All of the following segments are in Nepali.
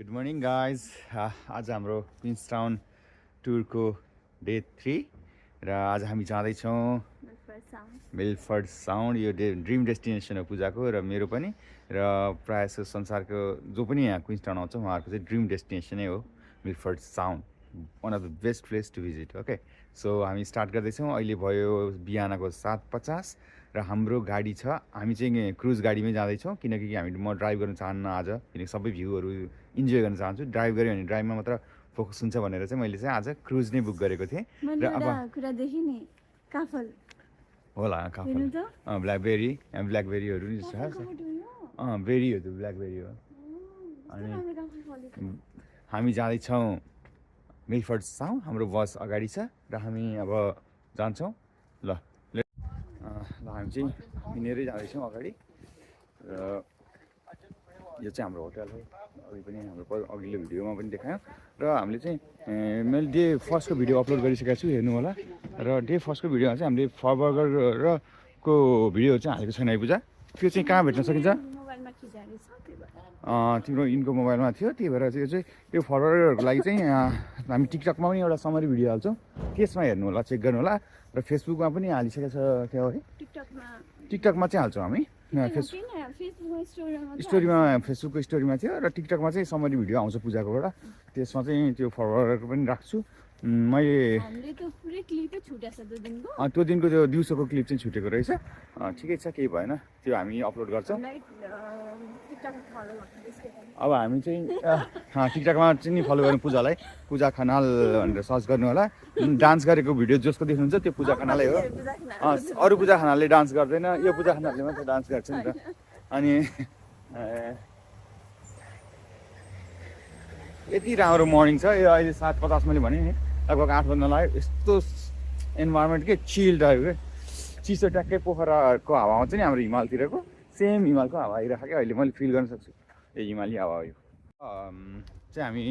गुड मर्निङ गाइज आज हाम्रो क्विन्सटाउन टुरको डे 3 र आज हामी जाँदैछौँ मिल्फर्ड साउन्ड। यो ड्रिम डेस्टिनेसन हो पूजाको र मेरो पनि र प्रायः जस्तो संसारको जो पनि यहाँ क्विन्सटाउन आउँछ उहाँहरूको चाहिँ ड्रिम डेस्टिनेसनै हो Milford Sound, one of the best place to visit. Okay, so हामी स्टार्ट गर्दैछौँ। अहिले भयो बिहानको 7:50 र हाम्रो गाडी छ। हामी चाहिँ क्रुज गाडीमै जाँदैछौँ किनकि म ड्राइभ गर्न चाहन्न आज, किनकि सबै भ्यूहरू इन्जोय गर्न चाहन्छु। ड्राइभ गऱ्यो भने ड्राइभमा मात्र फोकस हुन्छ भनेर चाहिँ मैले चाहिँ आज क्रुज नै बुक गरेको थिएँ। र अब होला काफल ब्ल्याकबेरीहरू नि छ, बेरी हो त्यो, ब्ल्याकबेरी हो। अनि हामी जाँदैछौँ मिल्फर्ड साउन्ड। हाम्रो बस अगाडि छ र हामी अब जान्छौँ। ल हामी चाहिँ हिँडेरै जाँदैछौँ अगाडि। र यो चाहिँ हाम्रो होटल हो। अघि पनि हाम्रो अघिल्लो भिडियोमा पनि देखायो। र हामीले चाहिँ मैले डे फर्स्टको भिडियो अपलोड गरिसकेको छु, हेर्नु होला। र डे फर्स्टको भिडियोमा चाहिँ हामीले फरबर्गर र को भिडियोहरू चाहिँ हालेको छैन पूजा। त्यो चाहिँ कहाँ भेट्न सकिन्छ? तिम्रो यिनको मोबाइलमा थियो, त्यही भएर चाहिँ यो फरवर्डरहरूको लागि चाहिँ हामी टिकटकमा पनि एउटा समरी भिडियो हाल्छौँ, त्यसमा हेर्नु होला, चेक गर्नु होला। र फेसबुकमा पनि हालिसकेको छ क्या है, टिकटकमा चाहिँ हाल्छौँ हामी। फेसबुकको स्टोरीमा थियो र टिकटकमा चाहिँ समरी भिडियो आउँछ पूजाकोबाट, त्यसमा चाहिँ त्यो फरवर्डरको पनि राख्छु मैले। त्यो दिनको त्यो दिउँसोको क्लिप चाहिँ छुटेको रहेछ, ठिकै छ, केही भएन, त्यो हामी अपलोड गर्छौँ। अब हामी चाहिँ टिकटकमा चाहिँ नि फलो गर्नु पूजालाई, पूजा खनाल भनेर सर्च गर्नु होला। डान्स गरेको भिडियो जसको देख्नुहुन्छ त्यो पूजा खनालै हो। अरू पूजा खनालले डान्स गर्दैन, यो पूजा खनालले मात्र डान्स गर्छ नि त। अनि यति राम्रो मर्निङ छ। यो अहिले 7:50 मैले भने नि, लगभग 8 बज्न लाग्यो। यस्तो इन्भाइरोमेन्ट के चिल टाइप के, चिसो ट्याक्कै पोखराको हावा आउँछ नि हाम्रो हिमालतिरको, सेम हिमालको हावा आइरहेको क्या अहिले मैले फिल गर्न सक्छु। यो हिमाली हावा हो। यो चाहिँ हामी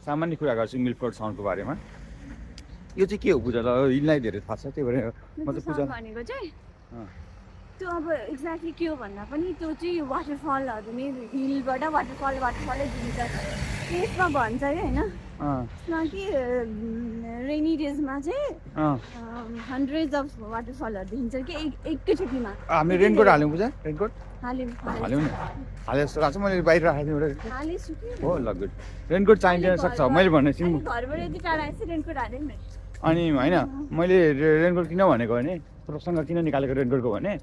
सामान्य कुरा गर्छौँ मिल्फर्ड साउन्डको बारेमा। यो चाहिँ के हो पूजा? यिनलाई धेरै थाहा छ, त्यही भएर मतलब पूजा भनेको चाहिँ त्यो अब एक्ज्याक्टली के हो भन्दा पनि त्यो चाहिँ वाटरफलहरू नै, हिलबाट वाटरफलै दिन्छ त्यसमा भन्छ कि होइन। त्यसमा कि रेनी डेजमा चाहिँ हन्ड्रेड्स अफ वाटरफलहरू देखिन्छ कि एकैचोटिमा। हामीले रेनकोट हाल्यौँ पूजा, रेनकोट हाल्यौँ नि, हाले जस्तो लाग्छ। मैले बाहिर राखेको थिएँ हो, ल गुड। रेनकोट चाहिँदैन सक्छ मैले भन्ने सिम घरबाट यति टाढा आएपछि रेनकोट हालेँ नि। अनि होइन, मैले रेनकोट किन भनेको भने, प्रसङ्ग किन निकालेको रेनकोटको भने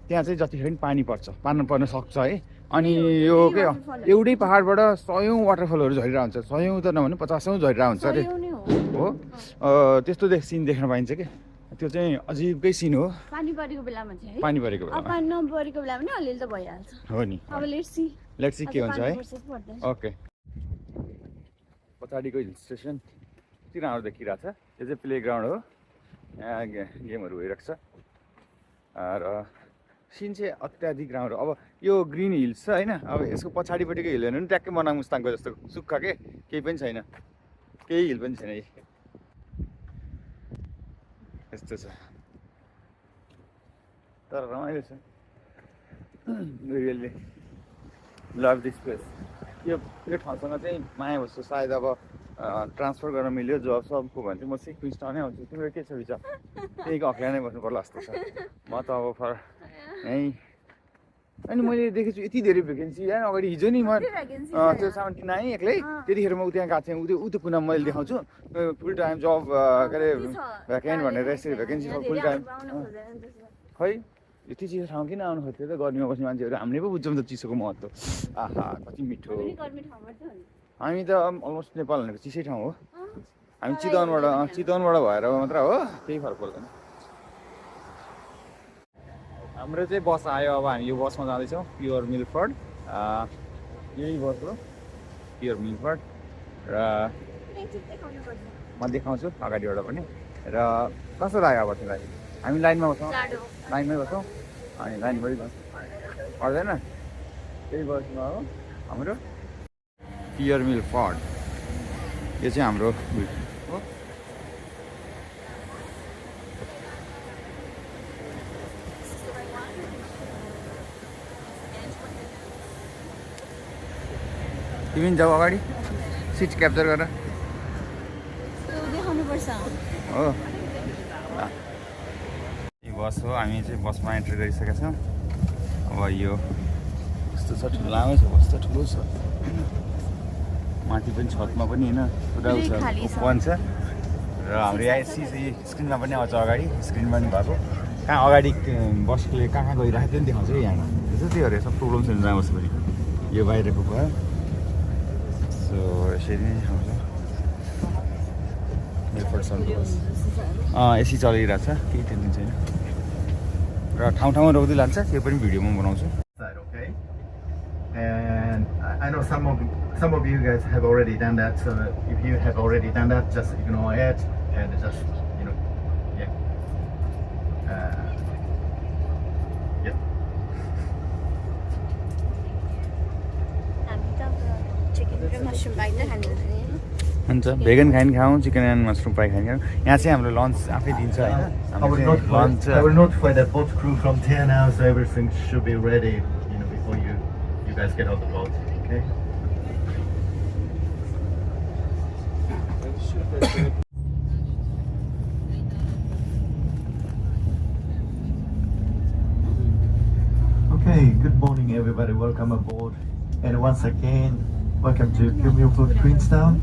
त्यहाँ चाहिँ जतिखेर पनि पानी पर्न सक्छ है। अनि यो के एउटै पाहाडबाट 100औँ वाटरफलहरू झरिरहेको हुन्छ, 100औँ त नभने 50औँ झरिरहेको हुन्छ अरे हो। त्यस्तो सिन देख्न पाइन्छ कि, त्यो चाहिँ अजिबकै सिन हो। पानी परेको बेलामा चाहिँ, पानी परेको बेलामा, पानी नपरेको बेलामा पनि अलिअलि त भइहाल्छ हो नि। अब लेट्स सी के हुन्छ है। ओके, पछाडिको हिल स्टेसन यति राम्रो देखिरहेको छ। यो चाहिँ प्ले ग्राउन्ड हो, यहाँ गेमहरू भइरहेको छ। र सिन चाहिँ अत्याधिक राम्रो। अब यो ग्रिन हिल्स छ होइन, अब यसको पछाडिपट्टिको हिल हेर्नु नि ट्याक्कै मनाङ मुस्ताङको जस्तो सुक्खा के, केही पनि छैन, केही हिल पनि छैन, यस्तो छ। तर रमाइलो छ, रियल्ली लभ दिस प्लेस। यो ठाउँसँग चाहिँ माया बस्छु। सायद अब ट्रान्सफर गर्न मिल्यो जब सबको भने चाहिँ म चाहिँ क्विन्सटाउनै आउँछु। तिम्रो के छ विचार? त्यही अख्ला नै बस्नु पर्ला जस्तो छ। म त अब यहीँ। अनि मैले देखेको छु यति धेरै भ्याकेन्सी यहाँ अगाडि। हिजो नि म त्यो 79 आएँ एक्लै, त्यतिखेर म त्यहाँ गएको थिएँ। त्यो कुना मैले देखाउँछु फुल टाइम जब के अरे भ्याकेन्ट भनेर यसरी भ्याकेन्सी छ फुल टाइम। खै यति चिसो ठाउँ किन आउनु खोज्थ्यो त? गर्मीमा बस्ने मान्छेहरू हामीले पो बुझ्छौँ त चिसोको महत्त्व। आहा कति मिठो। हामी त अलमोस्ट नेपाल भनेको चिसै ठाउँ हो। हामी चितवनबाट भएर मात्र हो, केही फरक पर्दैन। हाम्रो चाहिँ बस आयो, अब हामी यो बसमा जाँदैछौँ प्योर मिल्फर्ड। यही बस हो प्योर मिल्फर्ड। र म देखाउँछु अगाडिबाट पनि। र कस्तो लाग्यो अब तिमीलाई? हामी लाइनमा बसौँ, लाइनमै बसौँ। अनि लाइनबाटै बस पर्दैन, त्यही बसमा हो हाम्रो प्योर मिल्फर्ड। यो चाहिँ हाम्रो हो। तिमी पनि जाऊ अगाडि सिट क्याप्चर गर त्यो देखाउनुपर्छ हो यो बस हो हामी चाहिँ बसमा एन्ट्री गरिसकेका छौँ अब यो यस्तो छ ठुलो लामै छ बस त ठुलो छ माथि पनि छतमा पनि होइन पुरा ओपन छ र हाम्रो यहाँ स्क्रिनमा पनि आउँछ अगाडि स्क्रिन पनि भएको कहाँ अगाडि बसले कहाँ गइरहेको थियो नि देखाउँछ कि यहाँ त्यसो त्योहरू सब प्रब्लम छैन जहाँ बस पनि यो बाहिरको भयो सो यसरी नै आउँछ एसी चलिरहेको छ केही टेन्सन छैन र ठाउँ ठाउँमा रोक्दै लान्छ त्यो पनि भिडियोमा बनाउँछु And I know some of you guys have already done that. So if you have already done that, just ignore it and just yeah. Yeah. हुन्छ भेगन खाइन खाउँ चिकन एन्ड मसरुम पाई खाइन खाउँ यहाँ चाहिँ हाम्रो लन्च आफै दिन्छ होइन I will notify the boat crew from 10 now, so everything should be ready, before you guys get out the boat. Okay. Okay, good morning everybody, welcome aboard. And once again, welcome to Pure Milford, Queenstown.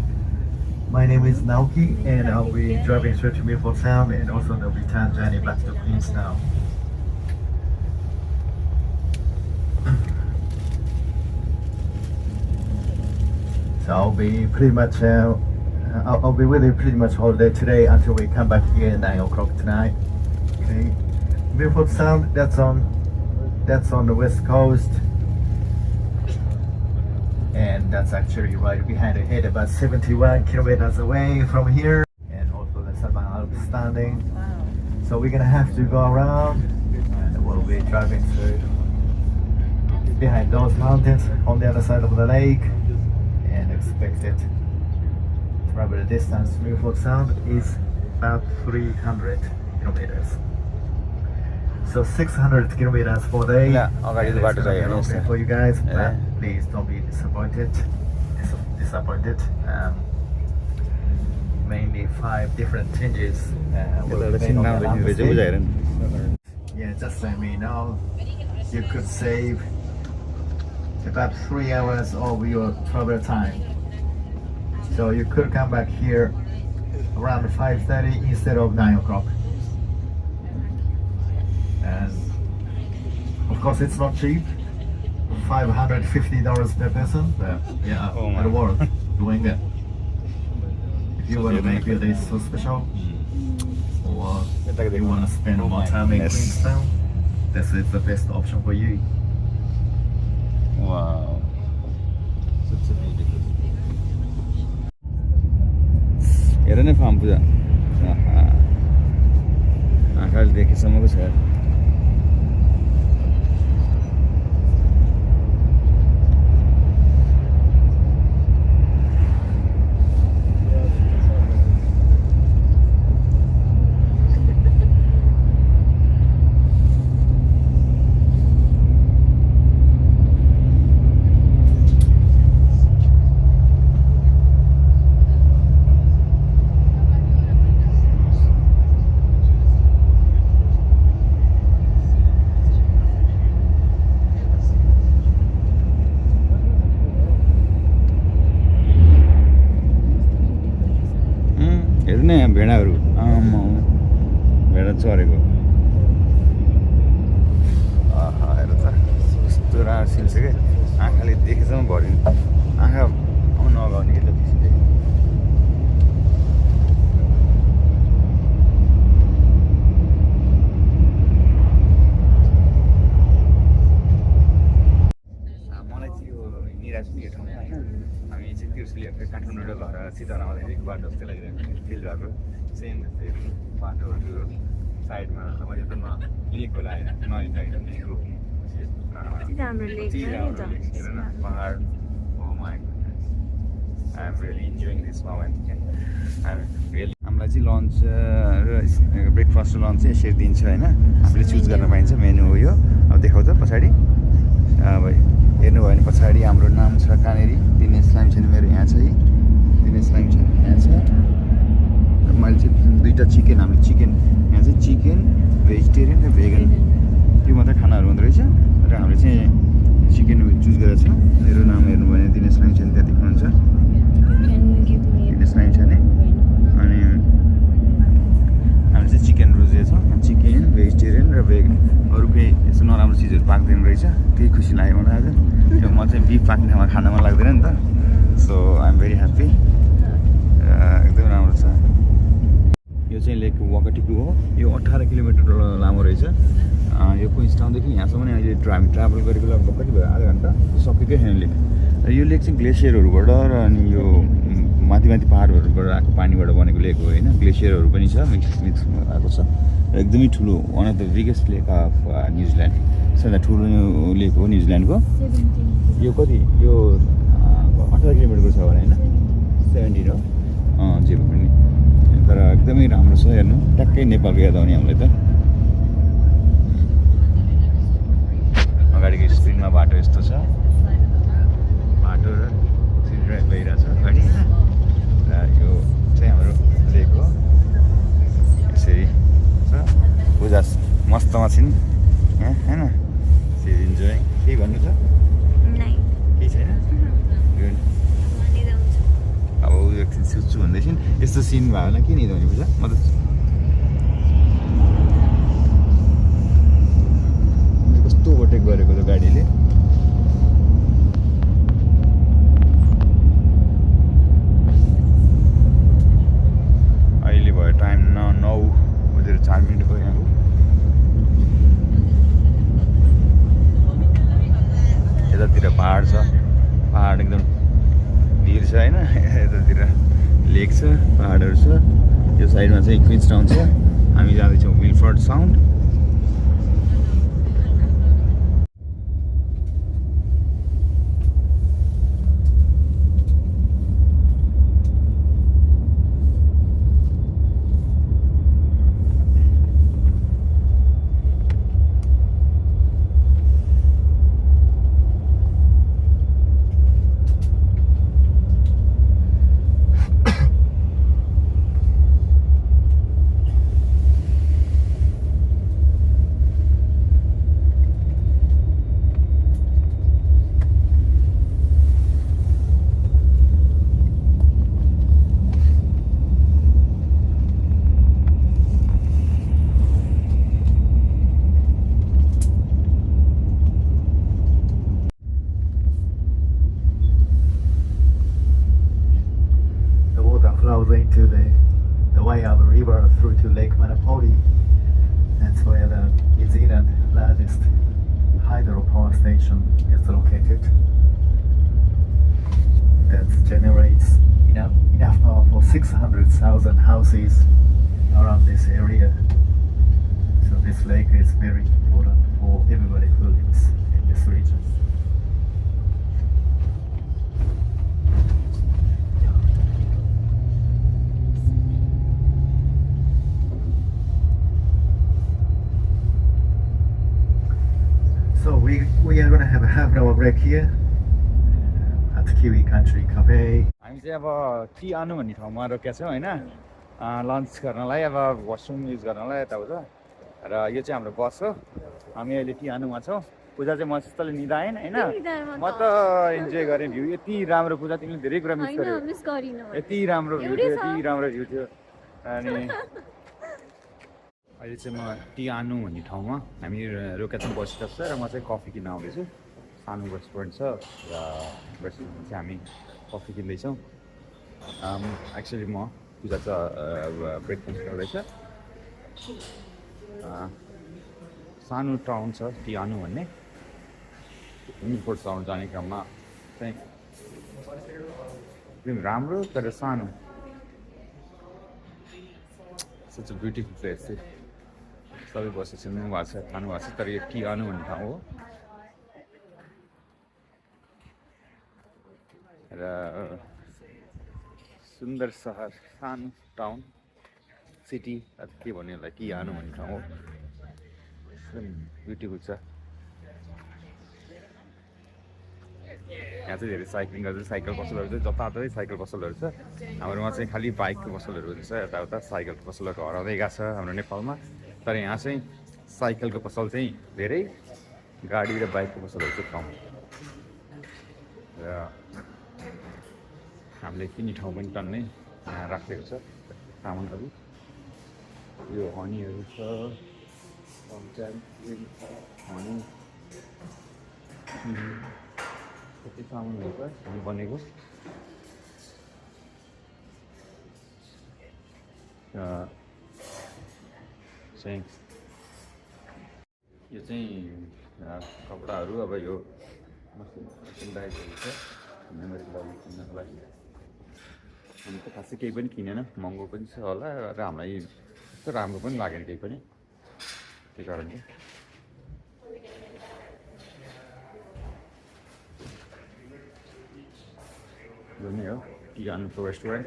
My name is Naoki and I'll be driving straight to Milford Sound and also the return journey back to Queenstown. So I'll be pretty much I'll be with you pretty much all day today until we come back here at 9 o'clock tonight. Okay, Milford Sound, that's on the west coast, and that's actually right behind the head, about 71 kilometers away from here, and also the Sabang outstanding. So we're gonna have to go around, and we'll be driving through behind those mountains on the other side of the lake. And expected travel distance to Milford Sound is about 300 kilometers. So 600 kilometers for the day. Yeah, okay, and it's gonna be okay for you guys. Yeah. But please don't be disappointed. Mainly 5 different changes. Will be made on the stay. Yeah, just let me know. You could save about 3 hours of your travel time. So you could come back here around 5:30 instead of 9 o'clock. And of course it's not cheap, $550 per person, but yeah, Oh my. it's worth doing it. If you want to make your day so special, or you want to spend more time in Yes. Queenstown, this is the best option for you. Wow. Such a beautiful. हेर न फार्म पूजा आँखाले देखेसम्मको छ हेर्नु न यहाँ भेडाहरू आमा भेडा चरेको हेर त कस्तो राम्रो सिन छ क्या आँखाले देखेसम्म भरिनु आँखा नगाउने कि त बेसी मलाई चाहिँ यो निराश हुने ठाउँ होइन हामी चाहिँ तिर्सुली काठमाडौँबाट घर सिधा आउँदाखेरि बाटो जस्तै लागिरहेको फिल भएको सेम जस्तै बाटोहरू साइडमा अब यो त लेक होला नदी साइड रोक्नु राम्रो लेक पहाड I'm really enjoying this moment. हामीलाई चाहिँ लन्च र ब्रेकफास्ट र लन्च चाहिँ यसरी दिन्छ होइन आफूले चुज गर्न पाइन्छ मेनु हो यो अब देखाउ त पछाडि अब हेर्नुभयो भने पछाडि हाम्रो नाम छ कहाँनिर दिनेश लामिछाने मेरो यहाँ छ है दिनेश लामिछाने यहाँ छ मैले चाहिँ दुईवटा चिकन हामीले चिकन यहाँ चाहिँ चिकन भेजिटेरियन र भेगन त्यो मात्रै खानाहरू हुँदो रहेछ र हामीले चाहिँ चिकन चुज गरेको छ मेरो नाम हेर्नुभयो भने दिनेश लामिछाने त्यहाँ देख्नुहुन्छ दिनेश लामिछाने अनि हामीले चाहिँ चिकन रोजेको छ चिकन भेजिटेरियन र भेगन अरू केही यस्तो नराम्रो चिजहरू पाक्दैन रहेछ त्यही खुसी लाग्यो मलाई आज त्यो म चाहिँ बिफ पाक्ने ठाउँमा खान मन लाग्दैन नि त so I am very happy एकदम राम्रो छ यो चाहिँ लेक वाकाटिपु हो यो 18 किलोमिटर लामो रहेछ यो क्विन्स टाउनदेखि यहाँसम्म नै अहिले हामी ट्राभल गरेको लगभग कति भयो आधा घन्टा सकेकै छैन लेक र यो लेक चाहिँ ग्लेसियरहरूबाट र अनि यो माथि माथि पाहाडहरूबाट आएको पानीबाट बनेको लेक हो होइन ग्लेसियरहरू पनि छ मिक्स आएको छ र एकदमै ठुलो one of the biggest lake of New Zealand सबैभन्दा ठुलो लेक हो न्युजिल्यान्डको यो कति यो 18 किलोमिटरको छ भने होइन 17 हो जे पनि तर एकदमै राम्रो छ हेर्नु ट्याक्कै नेपालको याद आउने हामीलाई त अगाडिको स्क्रिनमा बाटो यस्तो छ बाटो र सिरिराइड भइरहेछ अगाडि र यो चाहिँ हाम्रो लेक हो यसरी छ पूजा मस्तमा छिन् यहाँ होइन यसरी इन्जोय केही भन्नु छ केही छैन गुड अब ऊ एकछिन सुत्छु भन्दैछिन् यस्तो सिन भयो भने के नि भने पूजा म त कस्तो ओभरटेक गरेको त गाडीले अहिले भयो टाइम 9:04 भयो यहाँको यतातिर पहाड छ पहाड एकदम भिर छ होइन यतातिर लेक छ पहाडहरू छ यो साइडमा चाहिँ क्विन्स टाउन छ हामी जाँदैछौँ Wilfrid sound flows into the Waiau River through to Lake Manapori. That's where the New Zealand largest hydropower station is located. That generates enough power for 600,000 houses around this area. So this lake is very important for everybody who lives in this region. So we are going to have a half-an-hour break here at Kiwi Country Cafe. हामी चाहिँ अब टी आनु भन्ने ठाउँमा रोकेका छौँ होइन लन्च गर्नलाई अब वासरुम युज गर्नलाई यताउता र यो चाहिँ हाम्रो बस हो हामी अहिले टी आनुमा छौँ पूजा चाहिँ मस्तले निदाएन होइन म त इन्जोय गरेँ भ्यू यति राम्रो पूजा तिमीले धेरै कुरा मिस गर्यौ यति राम्रो भ्यू थियो यति राम्रो भ्यू थियो अनि अहिले चाहिँ म टी आनु भन्ने ठाउँमा हामी रोकेका छौँ बस स्टप छ र म चाहिँ कफी किन्न आउँदैछु सानो रेस्टुरेन्ट छ र रेस्टुरेन्टमा चाहिँ हामी कफी किन्दैछौँ एक्चुअली म पूजा चाहिँ ब्रेकफास्ट गर्दैछ सानो टाउन छ टी आनु भन्ने मिलफोर्ड टाउन जाने क्रममा चाहिँ एकदम राम्रो तर सानो सच अ ब्युटिफुल प्लेस चाहिँ सबै बसेर सुन्नु भएको छ खानु भएको छ तर यो टी आनु भन्ने ठाउँ हो र सुन्दर सहर सानो टाउन सिटी के भन्यो होला टी आनु भन्ने ठाउँ हो एकदम ब्युटिफुल छ यहाँ चाहिँ धेरै साइक्लिङ गर्छ, साइकल पसलहरू चाहिँ जताततै साइकल पसलहरू छ। हाम्रोमा चाहिँ खालि बाइकको पसलहरू हुन्छ, यताउता साइकलको पसलहरू हराउँदै गएको छ हाम्रो नेपालमा। तर यहाँ चाहिँ साइकलको पसल चाहिँ धेरै, गाडी र बाइकको पसलहरू चाहिँ कम। र हामीले किन्ने ठाउँ पनि टन्नै यहाँ राखेको छ सामानहरू। यो हनीहरू छ, हनी कति सामानहरू छ हामी बनेको। यो चाहिँ कपडाहरू, अब यो मसिनदाइजहरू छ मेमोरी लागि किन्नको लागि। हामी त खासै केही पनि किनेन, महँगो पनि छ होला र हामीलाई त्यस्तो राम्रो पनि लागेन केही पनि, त्यही कारणले। यो नै हो टी एन्ड रेस्टुरेन्ट,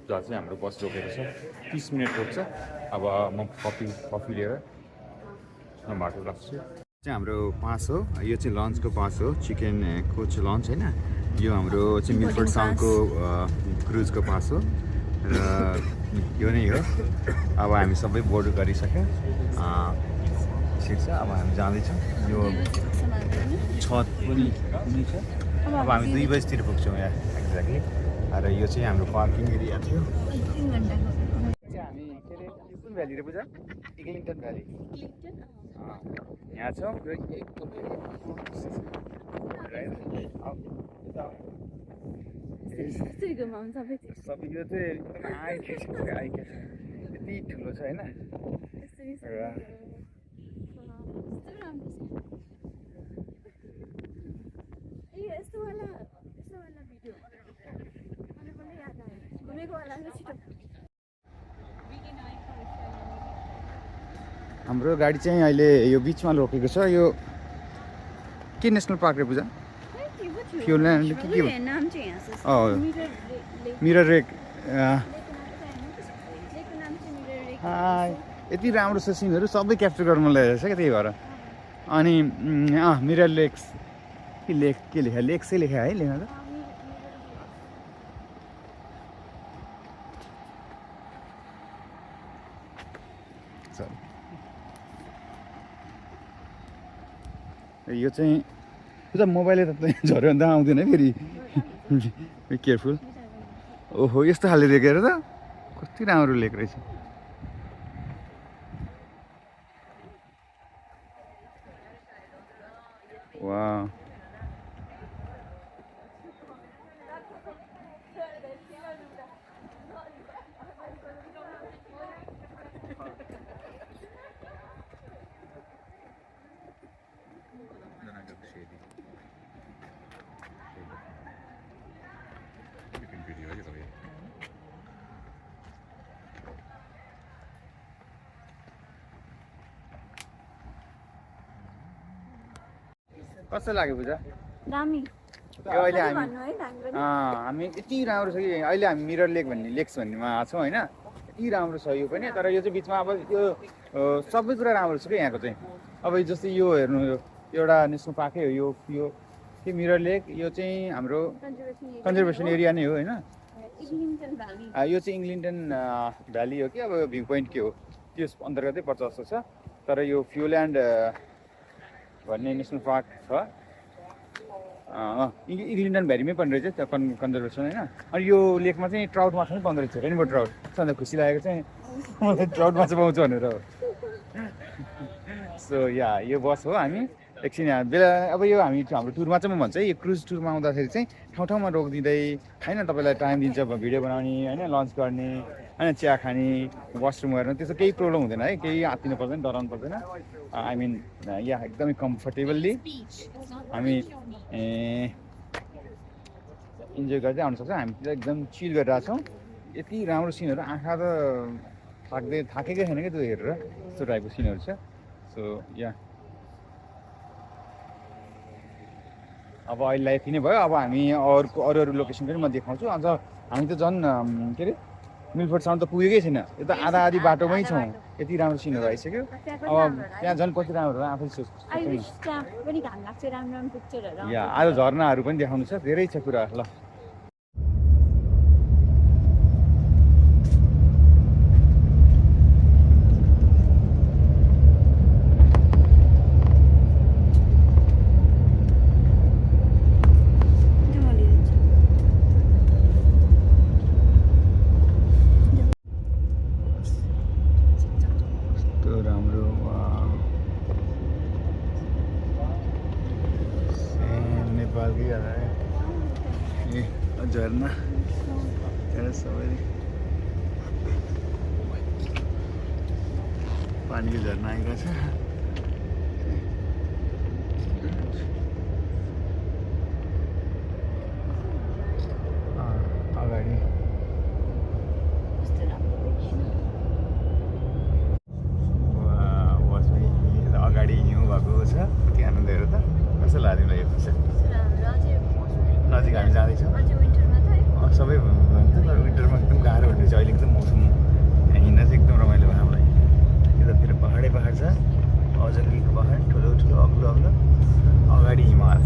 जहाँ चाहिँ हाम्रो बस रोकेको छ। 30 मिनट रोक्छ। अब म कफी लिएर बाटो लाग्छु। चाहिँ हाम्रो 5 हो, यो चाहिँ लन्चको 5 हो, चिकनको चाहिँ लन्च होइन। यो हाम्रो चाहिँ मिलफोर्ड साउन्डको क्रुजको 5 हो र यो नै हो। अब हामी सबै बोर्ड गरिसक्यो, ठिक छ। अब हामी जाँदैछौँ। यो छत पनि छ। अब हामी 2 बजीतिर पुग्छौँ यहाँ एक्ज्याक्टली। र यो चाहिँ हाम्रो पार्किङ एरिया थियो। हामी के अरे कुन भ्याली रे पूजा? इग्लिङटन भ्याली यहाँ छौँ। सबै यो चाहिँ एकदम आइक्याच यति ठुलो छ होइन। हाम्रो गाडी चाहिँ अहिले यो बिचमा रोकेको छ। यो के नेसनल पार्क रे पूजा? फ्युलल्यान्ड के नाम चाहिँ यहाँ छ मिरर लेक। हाय यति राम्रो छ सिनहरू, सबै क्याप्चर गर्न मन लागेको छ क्या, त्यही भएर। अनि मिरर लेक्स कि लेक के लेखा? लेक्सै लेखा है, लेख्न त। यो चाहिँ पूजा मोबाइलले त झऱ्यो भने त आउँदैन फेरि, केयरफुल। ओहो यस्तो खाले देखेर त कति राम्रो लेक रहेछ। वाह कस्तो लाग्यो पूजा? दामी। यो अहिले हामी यति राम्रो छ कि अहिले हामी मिरर लेक भन्ने लेक्स भन्नेमा छौँ होइन। यति राम्रो छ यो पनि। तर यो चाहिँ बिचमा अब यो सबै कुरा राम्रो छ क्या यहाँको चाहिँ। अब जस्तै यो हेर्नु, एउटा नेसनल पार्कै हो यो के मिरर लेक। यो चाहिँ हाम्रो कन्जर्भेसन एरिया नै हो होइन। यो चाहिँ इग्लिङटन भ्याली हो कि अब भ्यू पोइन्ट के हो त्यस अन्तर्गतै पर्छ जस्तो छ। तर यो फ्युलल्यान्ड भन्ने नेसनल पार्क छ, इग्लिङटन भ्यालीमै पर्ने रहेछ त्यो कन्जर्भेसन होइन। अनि यो लेकमा चाहिँ ट्राउट माछा पनि पाउँदो रहेछ, रेनबो ट्राउट। सबभन्दा खुसी लागेको चाहिँ मलाई ट्राउट माछा पाउँछ भनेर हो। सो यो बस हो। हामी एकछिन यहाँ बेला अब यो हाम्रो टुरमा चाहिँ म भन्छ यो क्रुज टुरमा आउँदाखेरि चाहिँ ठाउँ ठाउँमा रोकिदिँदै होइन, तपाईँलाई टाइम दिन्छ भिडियो बनाउने होइन, लन्च गर्ने होइन, चिया खाने, वासरुम हेर्नु, त्यस्तो केही प्रब्लम हुँदैन है, केही आत्तिनु पर्दैन, डराउनु पर्दैन। आई मिन एकदमै कम्फर्टेबल्ली हामी इन्जोय गर्दै आउनु सक्छ। हामी त एकदम चिल गरिरहेको छौँ। यति राम्रो सिनहरू, आँखा त थाकेकै छैन क्या त्यो हेरेर, यस्तो टाइपको सिनहरू छ। सो अब अहिलेलाई यति नै भयो। अब हामी अरू लोकेसन पनि म देखाउँछु। अझ हामी त झन् के अरे मिलफोर्डसम्म त पुगेकै छैन यो त आधा आधी बाटोमै छौँ यति राम्रो सिनहरू आइसक्यो अब त्यहाँ झन् कति राम्रो आफै आई विश त्यहाँ पनि घाम लाग्छ राम्रो राम्रो पिक्चरहरू या आज झरनाहरू पनि देखाउनु छ धेरै छ कुरा ल झरना सबै पानीको झरना आइरहेछ अगाडि अगाडि हिउँ भएको छ त्यहाँ नदेर त कस्तो लाग्दैन यो नजिक हामी जाँदैछौँ सबै भन्छ तर विन्टरमा एकदम गाह्रो हुँदैछ अहिले एकदम मौसम हिँड्न चाहिँ एकदम रमाइलो भयो हामीलाई यतातिर पहाडै पहाड छ अजङ्गीको पहाड ठुलो ठुलो अग्लो अग्लो अगाडि हिमाल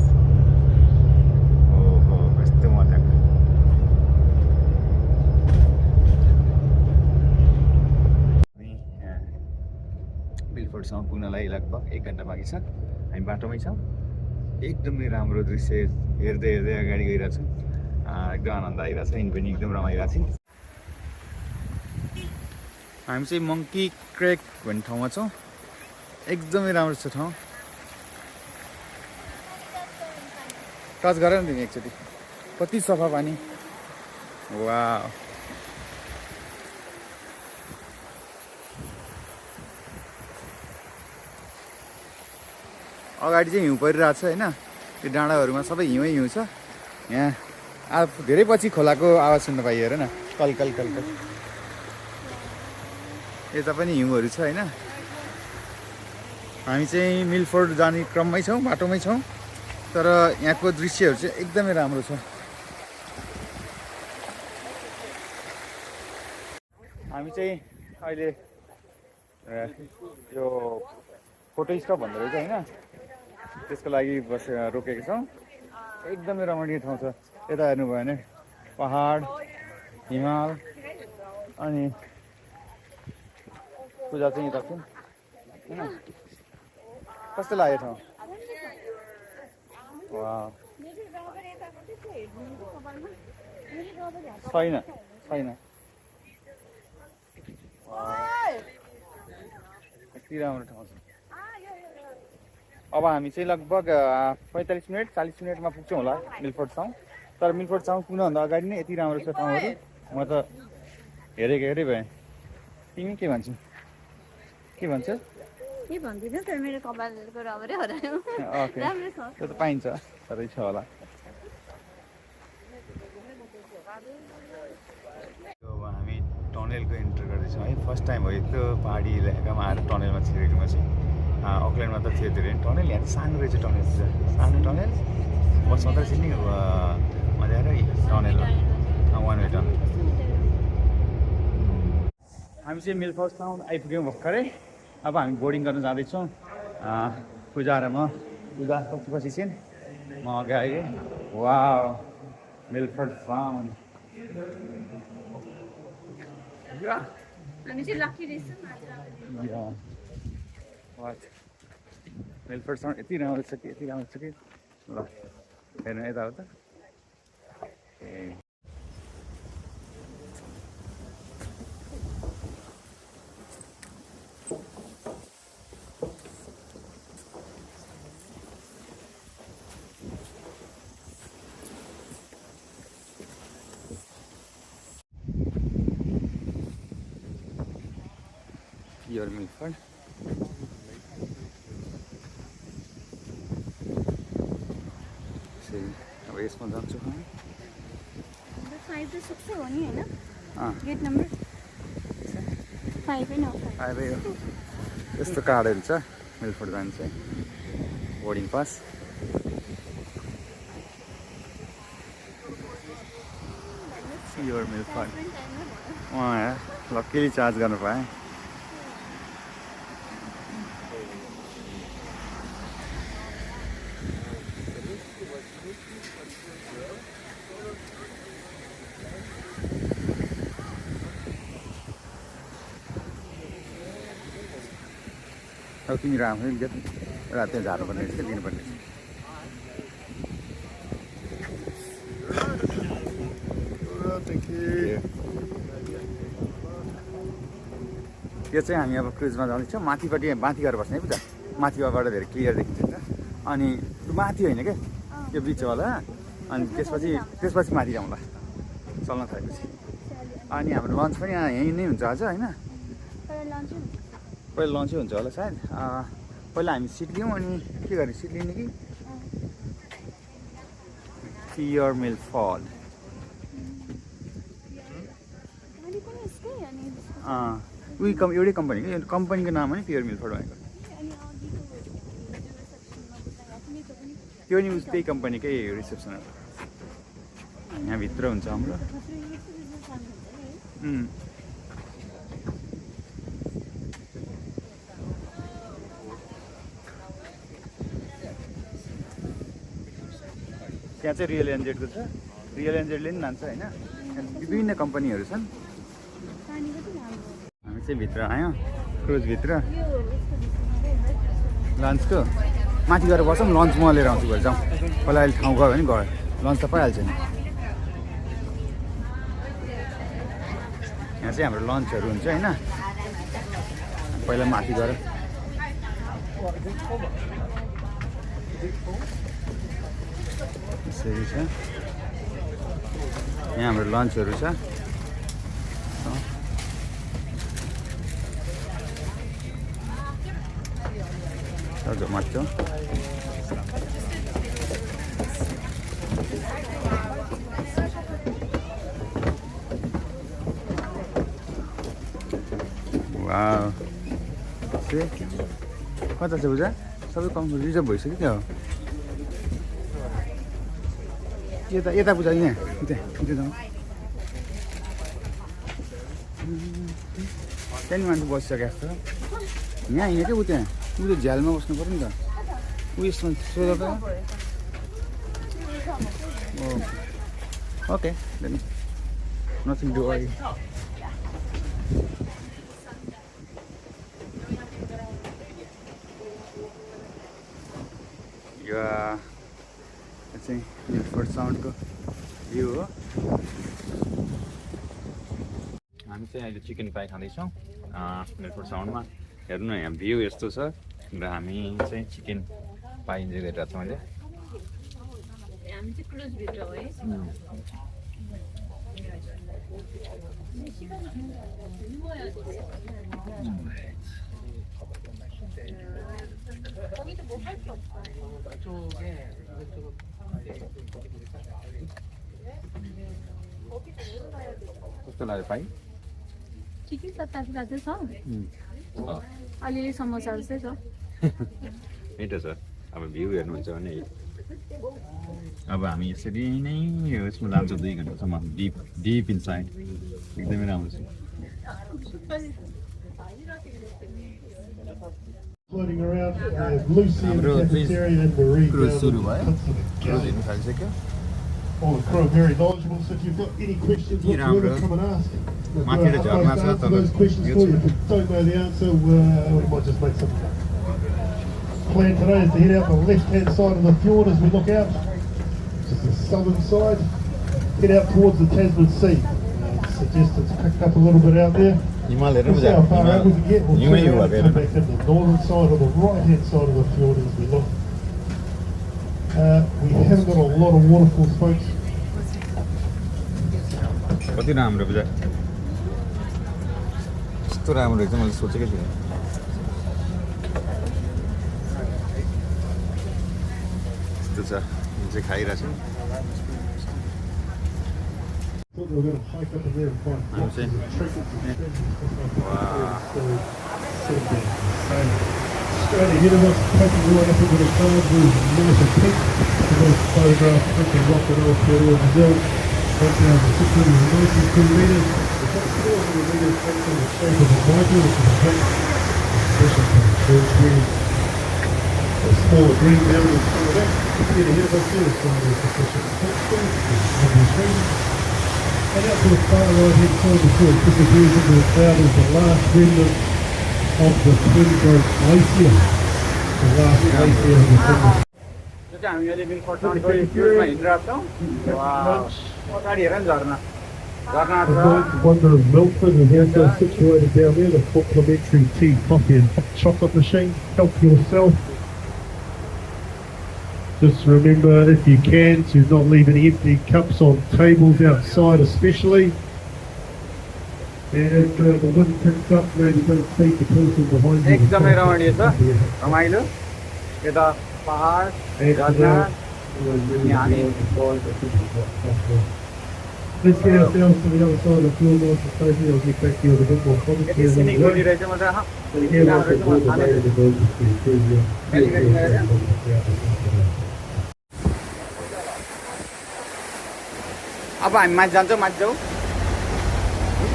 ओहो कस्तो मजाको मिलफोर्डसम्म पुग्नलाई लगभग 1 घन्टा बाँकी छ हामी बाटोमै छौँ एकदमै राम्रो दृश्य हेर्दै हेर्दै अगाडि गइरहेछौँ एकदम आनन्द आइरहेछ यिनी पनि एकदम रमाइरहेको छ हामी चाहिँ मङ्की क्रेक भन्ने ठाउँमा छौँ एकदमै राम्रो छ ठाउँ टच गर न तिमी एकचोटि कति सफा पानी वाह अगाडि चाहिँ हिउँ परिरहेको छ होइन त्यो डाँडाहरूमा सबै हिउँ छ यहाँ अब धेरै पछि खोलाको आवाज सुन्न पाइयो हेर न कल कल कल कल यता पनि हिउँहरू छ होइन हामी चाहिँ मिलफोर्ड जाने क्रममै छौँ बाटोमै छौँ तर यहाँको दृश्यहरू चाहिँ एकदमै राम्रो छ हामी चाहिँ अहिले यो फोटो स्टप भन्दो रहेछ होइन त्यसको लागि रोकेको छौँ एकदमै रमणीय ठाउँ छ यता हेर्नुभयो भने पहाड हिमाल अनि पूजा चाहिँ यता छ होइन कस्तो लाग्यो ठाउँ छैन छैन यति राम्रो ठाउँ छ अब हामी चाहिँ लगभग 45 मिनट 40 मिनटमा पुग्छौँ होला मिलफोर्डसम्म तर मिलफोर्डसम्म पुग्नुभन्दा अगाडि नै यति राम्रो छ ठाउँहरू म त हेरेको हेरे भएँ तिमी के भन्छौ के भन्छ के भन्दिनँ तर मेरो कपालको रबरै हरायो ओके त्यो त पाइन्छ सधैँ छ होला हामी टनेलको इन्टर गर्दैछौँ है फर्स्ट टाइम हो यस्तो पहाडी इलाकामा आएर टनेलमा छिरेको म चाहिँ अकल्यान्डमा त थियो धेरै टनेल यहाँ सानो रहेछ टनेल सानो टनेल बसमा त नि मजा आएर टनेलमा वान वे टनेल हामी चाहिँ मिलफोर्डसम्म आइपुग्यौँ भर्खरै अब हामी बोर्डिङ गर्न जाँदैछौँ पूजा र म पूजा पछि चाहिँ म अगाडि वा मिलफोर्डसम्म हामी चाहिँ लकी रहेछौँ मिलफोर्डसम्म यति राम्रो छ कि यति राम्रो छ कि ल हेर्नु यता हो त ए your Milford अब यसमा जान्छु हामी 5 to 6 हो नि हैन गेट नम्बर 5 हो 5 हो यस्तो कार्डहरू छ मिलफोर्ड जान्छ बोर्डिङ पास प्योर मिल्क फड लक्कीली चार्ज गर्नु पाएँ अब तिमीहरू आफै राति झार्नुपर्ने रहेछ दिनुपर्ने यो चाहिँ हामी अब क्रुजमा जाँदैछौँ माथिपट्टि माथि गएर बस्ने है बुझा माथिबाट धेरै क्लियर देखिन्छ नि त अनि माथि होइन क्या यो बिचवाला अनि त्यसपछि माथि जाउँला चल्न थालेपछि अनि हाम्रो लन्च पनि यहीँ नै हुन्छ आज होइन पहिला लन्चै हुन्छ होला सायद पहिला हामी सिट लियौँ अनि के गर्ने सिट लिने कि प्योर मिल्क फड एउटै कम्पनी क्या कम्पनीको नाम हो नि प्योर मिल्क फड भनेको त्यो नि त्यही कम्पनीकै रिसेप्सनहरू यहाँभित्र हुन्छ हाम्रो त्यहाँ चाहिँ रियल एनजेडको छ रियल एनजेडले पनि लान्छ होइन विभिन्न कम्पनीहरू छन् हामी चाहिँ भित्र आयौँ क्रुजभित्र लन्चको माथि गएर बसौँ लन्च म लिएर आउँछु भएर जाउँ पहिला अहिले ठाउँ गयो भने गयो लन्च त पाइहाल्छ नि यहाँ चाहिँ हाम्रो लन्चहरू हुन्छ होइन पहिला माथि गएर यसरी छ यहाँ हाम्रो लन्चहरू छ Zomato wow see कता छ बुझा सबै कम रिजर्भ भइसक्यो क्या हो यता बुझा यहाँ त्यहाँदेखि मान्छे बसिसकेको जस्तो यहाँ होइन क्या ऊ त्यहाँ ऊ त झ्यालमा बस्नु पऱ्यो नि त ऊ यसमा सोध त ओके नथिङ डु वरी यो चाहिँ मिल्फोर्ड साउन्डको भ्यू हो हामी चाहिँ अहिले चिकन पाई खाँदैछौँ मिल्फोर्ड साउन्डमा हेर्नु न यहाँ भ्यू यस्तो छ र हामी चाहिँ चिकन पाई इन्जोय गरिरहेको छौँ अहिले हामी चाहिँ क्रुजभित्र हो है कस्तो लाग्यो पाई ठिकै छ तातो तातो छ अलिअलि समोसा जस्तै छ त्यही त छ अब भ्यू हेर्नुहुन्छ भने अब हामी यसरी नै यसमा लान्छौँ 2 घन्टासम्म डिप इनसाइड एकदमै राम्रो छ Floating around Lucy and Cafeteria and Marie. Cruise suru bhayo. Cruise heर्नु थालिसक्यो. All the crew are very knowledgeable, so if you've got any questions whatsoever, come and ask. माथि र झर्ना छ Answer those questions for you. If you don't know the answer, we might just make some. Plan today is to head out the left-hand side of the fjord as we look out, just the southern side. Head out towards the Tasman Sea. Suggest it's picked up a little bit out there. हिमाल हेर्नु We'll see how far out we can get. We'll हिमै turn हो around and come back to the northern side or the right-hand side of the fjord as we look. We haven't got a lot of waterfalls, folks. कति राम्रो बुझा यस्तो राम्रो रहेछ मैले सोचेकै थिएँ यस्तो छ जुन चाहिँ खाइरहेको छु Thought we were going to hike up in there and find I'm saying. Straight ahead of us, taking right up into the clouds, there's Minister Pete, the most photographed freaking rocket off there in Brazil. 1,692 metres. The top 400 metres comes from the shape of a mitre, which is a black special birch green. A smaller green mountain in front of that. Just ahead of us there is some of the sufficient texture, which is obvious reason. And out to the far right hand side before it disappears into the cloud is the last remnant of the Twin Growth Glacier. The last glacier of the Twin. त्यो चाहिँ हामी अहिले बिलफोर्टसँगको फ्युजमा हिँडिरहेको छौँ अगाडि हेर नि झर्ना झर्ना छ The Wonder of Milford is also situated down there, the complimentary tea, coffee and hot chocolate machine. Help yourself. Just remember, if you can, to not leave any empty cups on tables outside especially. And the wind picks up, maybe don't feed the person behind you. एकदमै रमणीय छ रमाइलो यता पहाड झर्ना Let's get ourselves to the other side of the floor, Mike, and Sophie, I'll get back to you with a bit more commentary along scenic the way. बोलिरहेछ म त So here, Mike, we'll go to the way of the birds to improve your अब हामी माथि जान्छौँ माथि जाउँ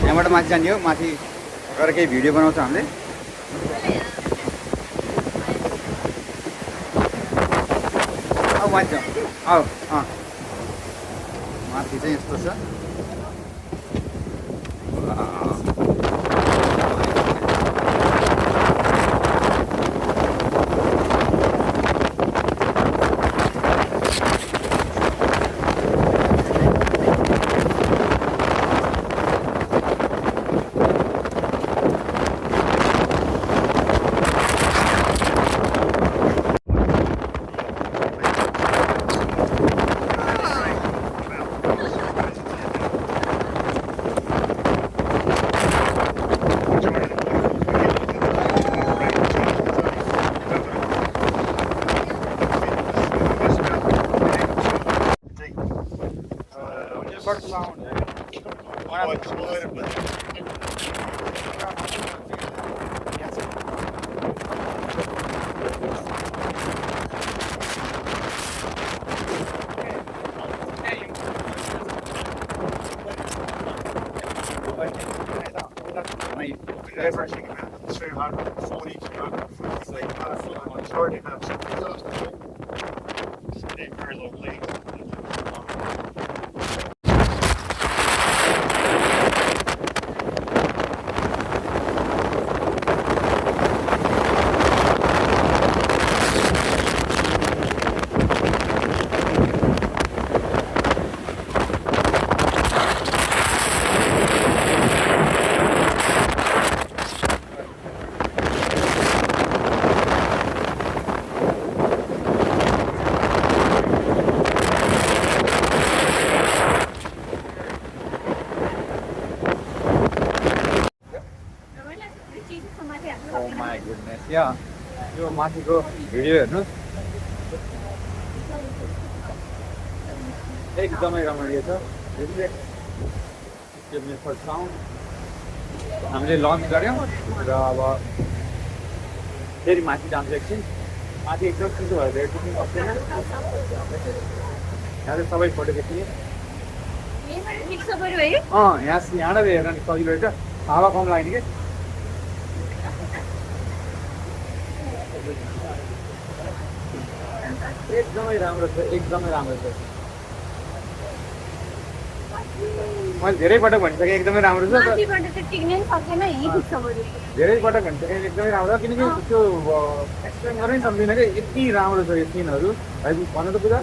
यहाँबाट माथि जाने हो माथि गएर केही भिडियो बनाउँछ हामीले अब माथि जाउँ माथि चाहिँ यस्तो छ averaging about 240 to 250 feet per foot. The majority have something else to do. They're very long legs. यो माथिको भिडियो हेर्नुहोस् एकदमै रमणीय छ हामीले लन्च गऱ्यौँ र अब फेरि माथि जान्छ एकछिन माथि एकदम चिसो भएर टिक्नु सक्दैन यहाँ चाहिँ सबै फोटो खिच्ने यहाँबाट हेर्न सजिलो रहेछ हावा कम लाग्ने कि एकदमै राम्रो छ एकदमै राम्रो छ मैले धेरै पटक भनिसकेँ एकदमै राम्रो छ धेरै पटक भनिसकेँ एकदमै राम्रो किनकि त्यो एक्सप्लेन गर्नै सक्दिनँ कि यति राम्रो छ यो सिनहरू है भन त पूजा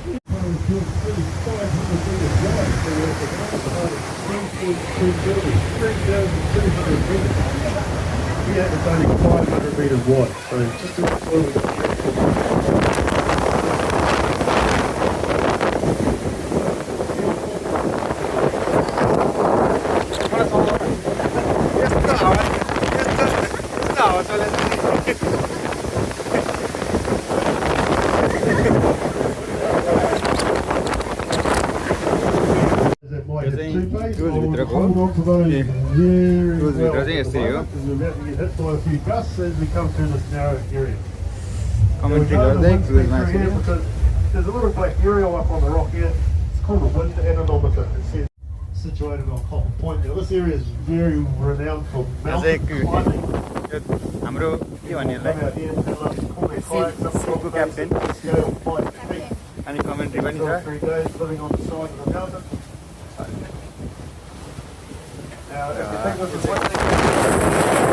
Yeah, it's only 500 metres wide, so just a little Commentary गर्दै क्रुजमा There's a little black area up on the rock here. It's called a wind anemometer. It says situated on Copper Point. Now this area is very renowned for That's mountain a- climbing. हाम्रो के भन्ने Come out here and have a cool kayaks up Seafood top captain. base, scale 5 feet. अनि कमेन्ट्री पनि 2 or छ 3 days living on the side of the mountain. Now, if you think this is one thing,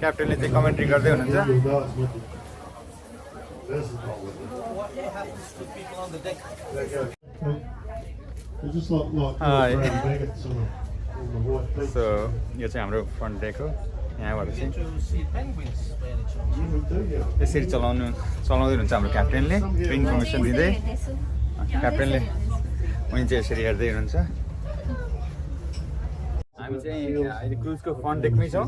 क्याप्टेनले चाहिँ कमेन्ट्री गर्दै हुनुहुन्छ you'll know it's with you. This is not with you. There you go. It's just like Hi. Brady Baggett's on the white beach. So यो चाहिँ हाम्रो फ्रन्ट डेक हो यहाँबाट चाहिँ We do, yeah. यसरी चलाउँदै हुनुहुन्छ हाम्रो क्याप्टेनले इन्फर्मेसन दिँदै क्याप्टेनले उनी चाहिँ यसरी हेर्दै हुनुहुन्छ हामी चाहिँ अहिले क्रुजको फ्रन्ट डेकमै छौँ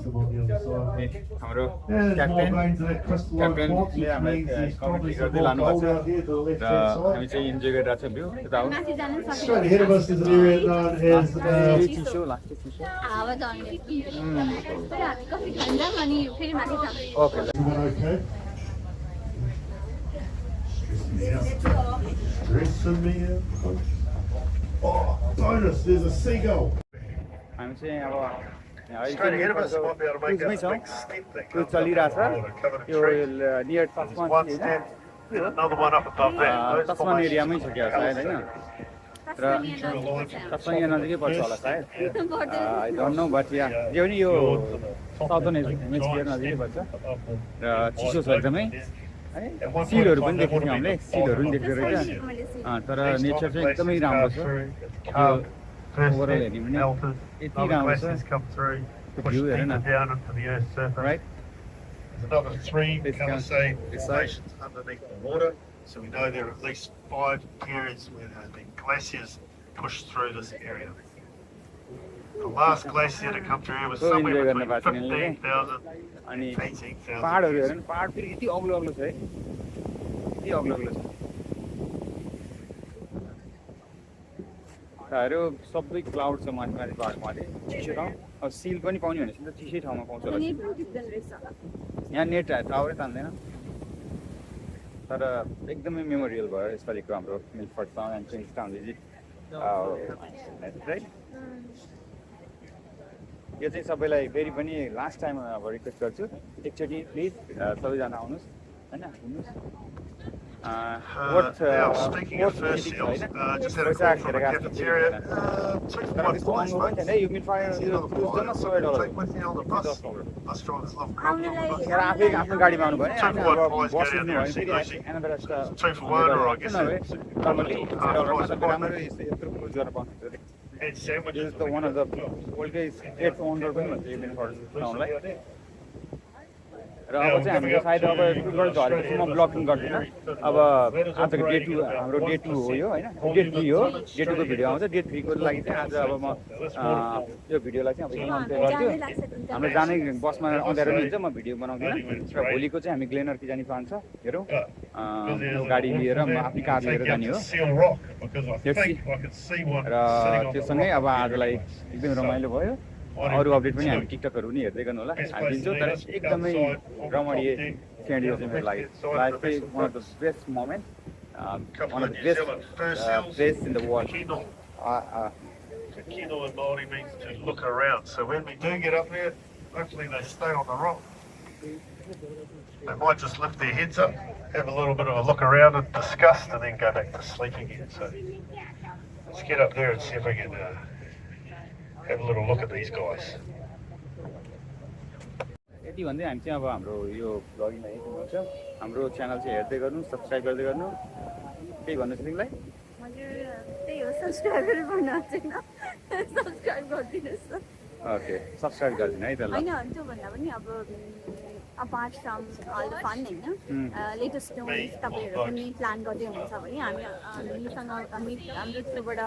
हाम्रो And captain more veins of that crystalline quartz, क्याप्टेनले which हामीलाई means there's commentary probably some गर्दै more लानुभएको gold छ out here to the र left-hand हामी side. चाहिँ इन्जोय गरिरहेको छ भ्यू यता हो माथि जानु Straight ahead of us is an area known as चिसो लास्ट चिसो हावा चल्ने तर हामी कफी खान्छौँ अनि फेरि माथि जान्छौँ okay Everyone okay? Dressing me up. Oh, bonus, there's a seagull. हामी चाहिँ अब Straight ahead of us, we might be able to make क्रुजमै a छौँ big step that cruise goes up चलिरहेछ the water, covered in यो trees. नियर There's तस्मान one step, and another one up above that. Those तस्मान formations एरियामै are छ क्या सायद होइन र तस्मान यहाँ नजिकै पर्छ होला सायद आई डोन्ट नो बट या जे पनि यो साउदर्न हेमिस्फियर नजिकै पर्छ र चिसो छ एकदमै है सिलहरू पनि देखेको थियौँ हामीले सिलहरू पनि देख्दो रहेछ तर नेचर चाहिँ एकदमै राम्रो छ ओभरअल हेर्ने पनि यति राम्रो छ come through, push view, isn't deeper it? down into the Earth's surface. Right There's another 3 This comes Palisade this side. formations underneath the water, so we know there are at least 5 periods where the glaciers pushed through this area. The last glacier to come through here was So somewhere enjoy between गर्न पाएको छैन 15,000 अनि and 18,000 पाहाडहरू years. हेर न पाहाड फेरि यति अग्लो अग्लो छ है यति अग्लो अग्लो छ हरू सबै क्लाउड छ माथि माथि पाहाड माथि चिसो ठाउँ अब सिल पनि पाउने भनेपछि त चिसै ठाउँमा पाउँछ होला नेट पनि टिप्दैन रहेछ यहाँ नेट टावरै तान्दैन तर एकदमै मेमोरियल भयो यसपालिको हाम्रो Milford town and Queenstown visit right यो चाहिँ सबैलाई फेरि पनि लास्ट टाइम अब रिक्वेस्ट गर्छु एकचोटि प्लिज सबैजना आउनुहोस् होइन घुम्नुहोस् Now, speaking of first seals, just had a call from the cafeteria. Took my place, mate. You can find Take with you on the bus. Bus drivers love आफै आफ्नो गाडीमा आउनु भयो Two for one boys, get down there and see Lucy. 2 for 1, or I guess and sandwiches. the one of the worldकै एट ओनर पनि भन्छ यो मिलफर्ड टाउनलाई र अब चाहिँ हामीले सायद अब टुरबाट झरेपछि म ब्लगिङ गर्दिनँ अब आजको डे 2 हाम्रो डे 2 हो यो होइन डे 3 हो डे 2 को भिडियो आउँछ डे 3 को लागि चाहिँ आज अब म यो भिडियोलाई चाहिँ अब अन्त्य गर्छु हाम्रो जाने बसमा अँध्यारो नि हुन्छ म भिडियो बनाउँदिनँ र भोलिको चाहिँ हामी ग्लेनर कि जाने प्लान छ हेरौँ गाडी लिएर म आफ्नै कार लिएर जाने हो र त्योसँगै अब आजलाई एकदमै रमाइलो भयो अरू अपडेट पनि हामी टिकटकहरू पनि हेर्दै गर्नु होला हामी दिन्छौँ तर एकदमै रमणीय क्षण यो चाहिँ मेरो लागि लाइफ चाहिँ one of the best moment one of the best place in the world Kino in Māori means to look around. So when we do get up there, hopefully they stay on the rock. They might just lift their heads up, have a little bit of a look around and discuss, and then go back to sleep again. So let's get up there and see if we can have a little look at these guys. यति भन्दै हामी चाहिँ अब हाम्रो यो ब्लगिङलाई यति भन्छौँ हाम्रो च्यानल चाहिँ हेर्दै गर्नु सब्सक्राइब गर्दै गर्नु केही भन्नु छ तिमीलाई हजुर त्यही हो सब्सक्राइबर गर्न छैन सब्सक्राइब गरिदिनुहोस् न ओके सब्सक्राइब गरिदिनु है त ल होइन त्योभन्दा पनि अब apart from all the fun होइन लेटेस्ट न्युज तपाईँहरू पनि प्लान गर्दै हुनुहुन्छ भने हामीसँग हाम्रो थ्रुबाट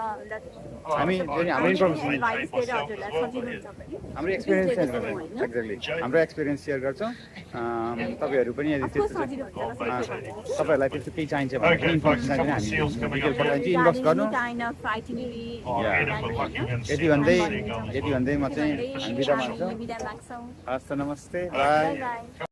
हामी हाम्रो इन्फर्मेसन एडभाइस दिएर हजुरलाई सजिलो हुन्छ भने हाम्रो एक्सपिरियन्स सेयर गर्छौँ एक्ज्याक्टली हाम्रो एक्सपिरियन्स सेयर गर्छौँ तपाईँहरू पनि यदि त्यस्तो सजिलो हुन्छ तपाईँहरूलाई त्यस्तो केही चाहिन्छ भने इन्फर्मेसन चाहिन्छ भने हामी डिटेल पठाइदिन्छु इनबक्स गर्नु यति भन्दै म चाहिँ हामी बिदा माग्छौँ हस् त नमस्ते बाई